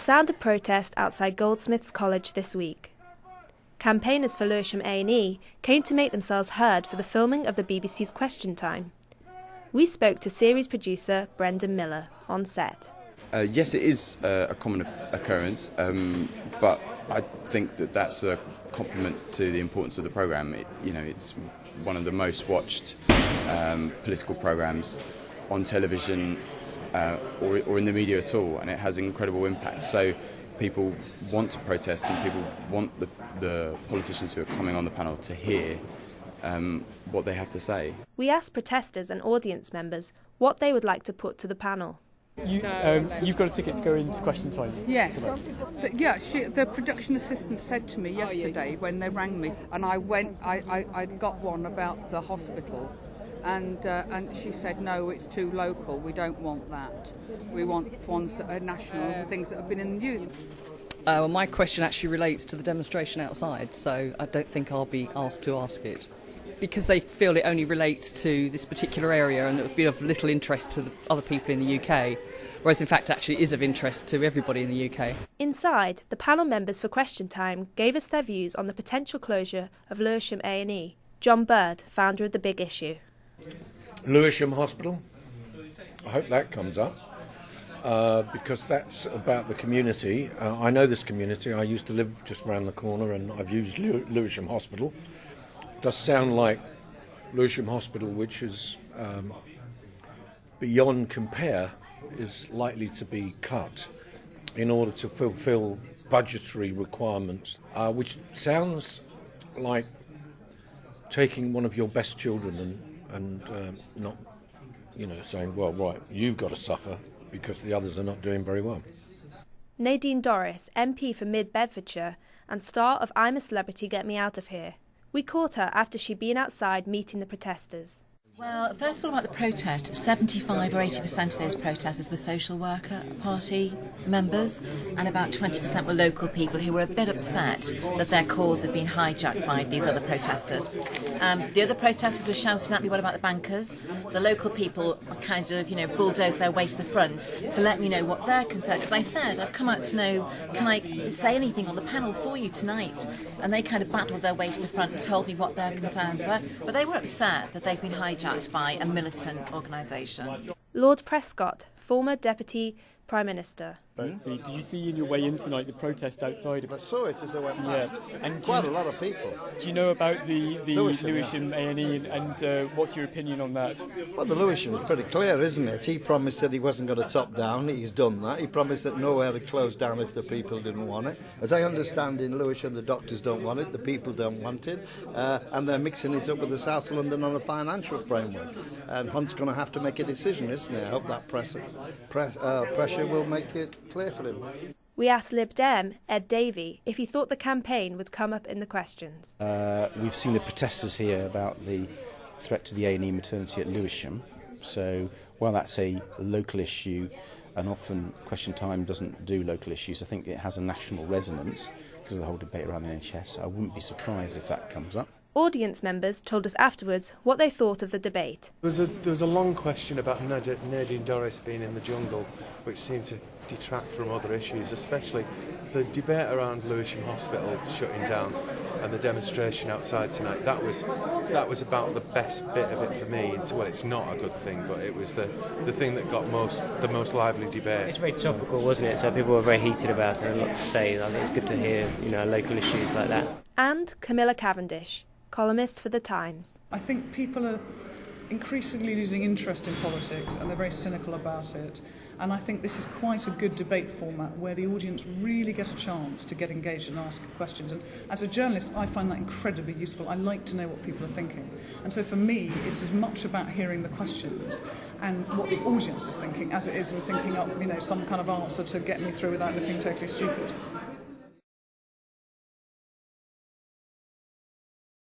sound of protest outside Goldsmiths College this week. Campaigners for Lewisham A&E came to make themselves heard for the filming of the BBC's Question Time. We spoke to series producer Brendan Miller on set. Yes, it is a common occurrence, but I think that that's a compliment to the importance of the programme. It's one of the most watched political programmes on television or in the media at all, and it has incredible impact. So people want to protest, and people want the politicians who are coming on the panel to hear what they have to say. We asked protesters and audience members what they would like to put to the panel. You've got a ticket to go into Question Time. Yes. The production assistant said to me yesterday when they rang me, and I went. I got one about the hospital, and she said no, it's too local. We don't want that. We want ones that are national, things that have been in the news. Well, my question actually relates to the demonstration outside, so I don't think I'll be asked to ask it. Because they feel it only relates to this particular area and it would be of little interest to the other people in the UK, whereas in fact actually is of interest to everybody in the UK. Inside, the panel members for Question Time gave us their views on the potential closure of Lewisham A&E. John Bird, founder of The Big Issue. Lewisham Hospital, I hope that comes up, because that's about the community. I know this community. I used to live just around the corner and I've used Lewisham Hospital. Does sound like Lewisham Hospital, which is beyond compare, is likely to be cut in order to fulfil budgetary requirements, which sounds like taking one of your best children and not, saying, well, right, you've got to suffer because the others are not doing very well. Nadine Dorris, MP for Mid Bedfordshire and star of I'm a Celebrity, Get Me Out of Here. We caught her after she'd been outside meeting the protesters. Well, first of all, about the protest, 75 or 80% of those protesters were social worker party members, and about 20% were local people who were a bit upset that their cause had been hijacked by these other protesters. The other protesters were shouting at me, what about the bankers? The local people kind of, bulldozed their way to the front to let me know what their concern. Because I said, I've come out to know, can I say anything on the panel for you tonight? And they kind of battled their way to the front and told me what their concerns were. But they were upset that they've been hijacked by a militant organisation. Lord Prescott, former Deputy Prime Minister. Did you see in your way in tonight the protest outside? I saw it as I went past. Yeah. And quite a lot of people. Do you know about the Lewisham A&E and what's your opinion on that? Well, the Lewisham is pretty clear, isn't it? He promised that he wasn't going to top down. He's done that. He promised that nowhere would close down if the people didn't want it. As I understand, in Lewisham, the doctors don't want it, the people don't want it, and they're mixing it up with the South London on a financial framework. And Hunt's going to have to make a decision, isn't he? I hope that pressure will make it clear for him. We asked Lib Dem, Ed Davey, if he thought the campaign would come up in the questions. We've seen the protesters here about the threat to the A&E maternity at Lewisham. So while that's a local issue, and often Question Time doesn't do local issues, I think it has a national resonance because of the whole debate around the NHS. I wouldn't be surprised if that comes up. Audience members told us afterwards what they thought of the debate. There was a long question about Nadine Dorris being in the jungle, which seemed to detract from other issues, especially the debate around Lewisham Hospital shutting down and the demonstration outside tonight. That was about the best bit of it for me. Well, it's not a good thing, but it was the thing that got the most lively debate. It's very topical, wasn't it? So people were very heated about it and a lot to say. I think it's good to hear, local issues like that. And Camilla Cavendish, columnist for The Times. I think people are increasingly losing interest in politics and they're very cynical about it. And I think this is quite a good debate format where the audience really get a chance to get engaged and ask questions. And as a journalist, I find that incredibly useful. I like to know what people are thinking. And so for me, it's as much about hearing the questions and what the audience is thinking as it is with thinking up, some kind of answer to get me through without looking totally stupid.